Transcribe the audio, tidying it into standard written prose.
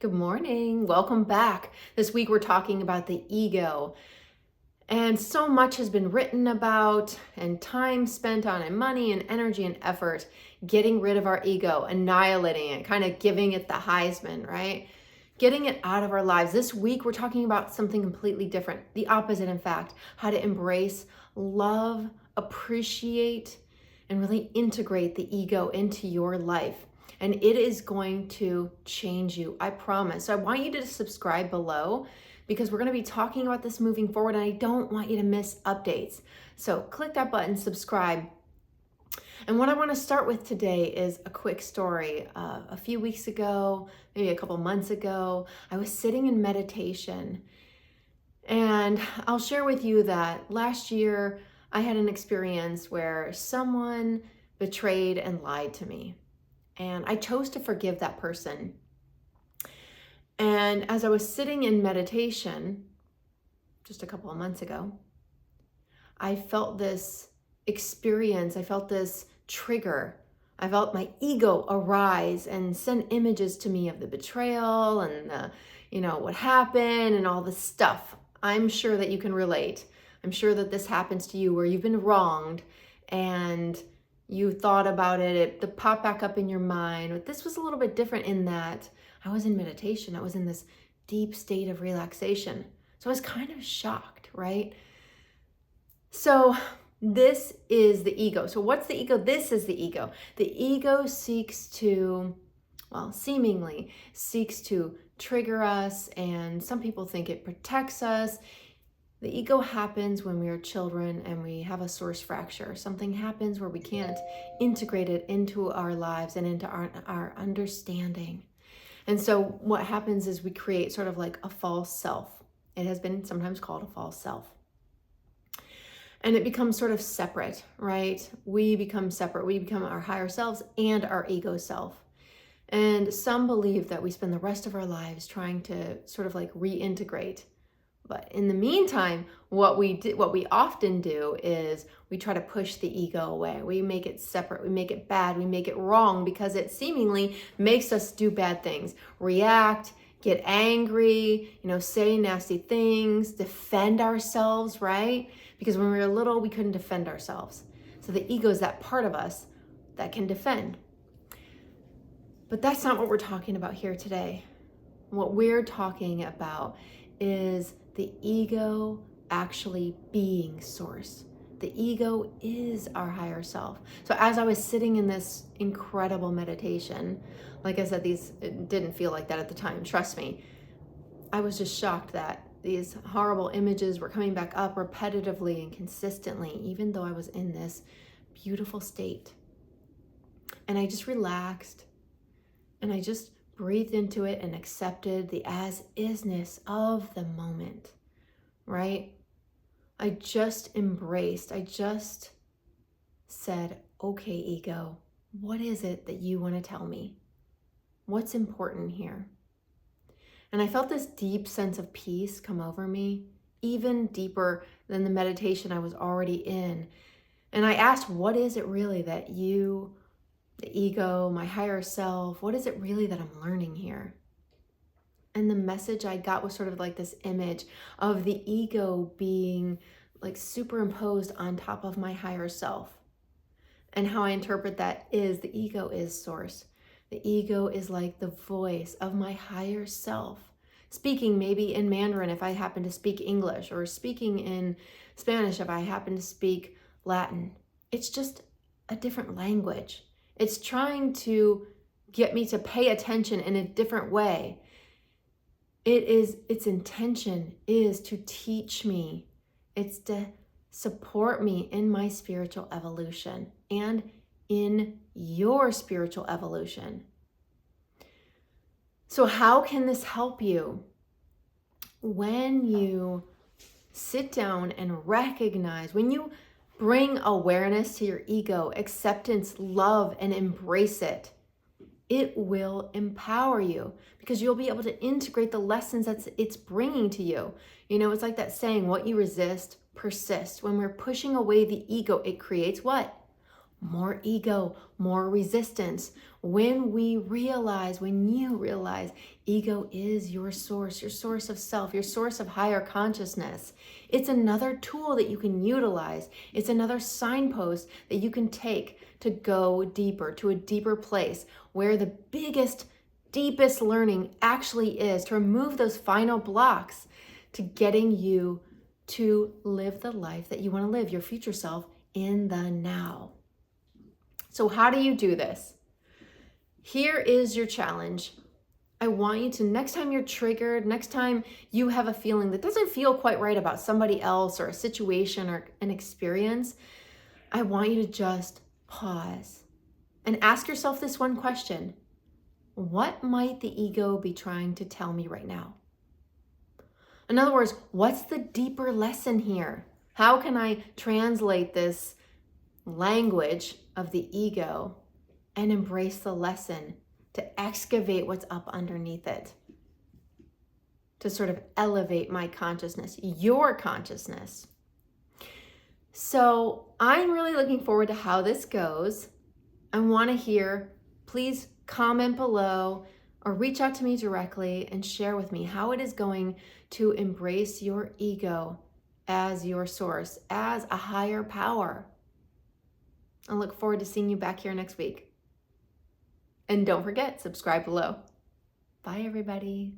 Good morning. Welcome back. This week we're talking about the ego. And so much has been written about and time spent on and money and energy and effort getting rid of our ego, annihilating it, kind of giving it the Heisman, right? Getting it out of our lives. This week we're talking about something completely different, the opposite, in fact, how to embrace, love, appreciate, and really integrate the ego into your life. And it is going to change you, I promise. So I want you to subscribe below because we're going to be talking about this moving forward and I don't want you to miss updates. So click that button, subscribe. And what I want to start with today is a quick story. A few weeks ago, maybe a couple months ago, I was sitting in meditation and I'll share with you that last year I had an experience where someone betrayed and lied to me. And I chose to forgive that person. And as I was sitting in meditation just a couple of months ago, I felt this experience, I felt this trigger. I felt my ego arise and send images to me of the betrayal and what happened and all this stuff. I'm sure that you can relate. I'm sure that this happens to you where you've been wronged and you thought about it, it popped back up in your mind. But this was a little bit different in that I was in meditation. I was in this deep state of relaxation. So I was kind of shocked, right? So this is the ego. So what's the ego? This is the ego. The ego seemingly seeks to trigger us, and some people think it protects us. The ego happens when we are children and we have a source fracture. Something happens where we can't integrate it into our lives and into our understanding. And so what happens is we create sort of like a false self. It has been sometimes called a false self. And it becomes sort of separate, right? We become separate. We become our higher selves and our ego self. And some believe that we spend the rest of our lives trying to sort of like reintegrate. But in the meantime, what we often do is we try to push the ego away. We make it separate. We make it bad. We make it wrong because it seemingly makes us do bad things, react, get angry, say nasty things, defend ourselves, right? Because when we were little, we couldn't defend ourselves. So the ego is that part of us that can defend. But that's not what we're talking about here today. What we're talking about is the ego actually being source. The ego is our higher self. So as I was sitting in this incredible meditation, like I said, it didn't feel like that at the time, trust me. I was just shocked that these horrible images were coming back up repetitively and consistently, even though I was in this beautiful state. And I just relaxed and I just breathed into it and accepted the as-isness of the moment, right? I just embraced, I just said, okay, ego, what is it that you want to tell me? What's important here? And I felt this deep sense of peace come over me, even deeper than the meditation I was already in. And I asked, what is it really that you, the ego, my higher self, what is it really that I'm learning here? And the message I got was sort of like this image of the ego being like superimposed on top of my higher self. And how I interpret that is the ego is source. The ego is like the voice of my higher self, speaking maybe in Mandarin if I happen to speak English, or speaking in Spanish if I happen to speak Latin. It's just a different language. It's trying to get me to pay attention in a different way. Its intention is to teach me. It's to support me in my spiritual evolution and in your spiritual evolution. So how can this help you? When you sit down and recognize, when you bring awareness to your ego, acceptance, love, and embrace it, it will empower you because you'll be able to integrate the lessons that it's bringing to you. It's like that saying, what you resist persists. When we're pushing away the ego, it creates what? more ego, more resistance. When you realize ego is your source of self, your source of higher consciousness, it's another tool that you can utilize. It's another signpost that you can take to go deeper, to a deeper place where the biggest, deepest learning actually is, to remove those final blocks to getting you to live the life that you want to live, your future self in the now. So how do you do this? Here is your challenge. I want you to, next time you're triggered, next time you have a feeling that doesn't feel quite right about somebody else or a situation or an experience, I want you to just pause and ask yourself this one question. What might the ego be trying to tell me right now? In other words, what's the deeper lesson here? How can I translate this language of the ego and embrace the lesson, to excavate what's up underneath it, to sort of elevate my consciousness, your consciousness? So I'm really looking forward to how this goes. I want to hear, please comment below or reach out to me directly and share with me how it is going to embrace your ego as your source, as a higher power. I look forward to seeing you back here next week. And don't forget, subscribe below. Bye, everybody.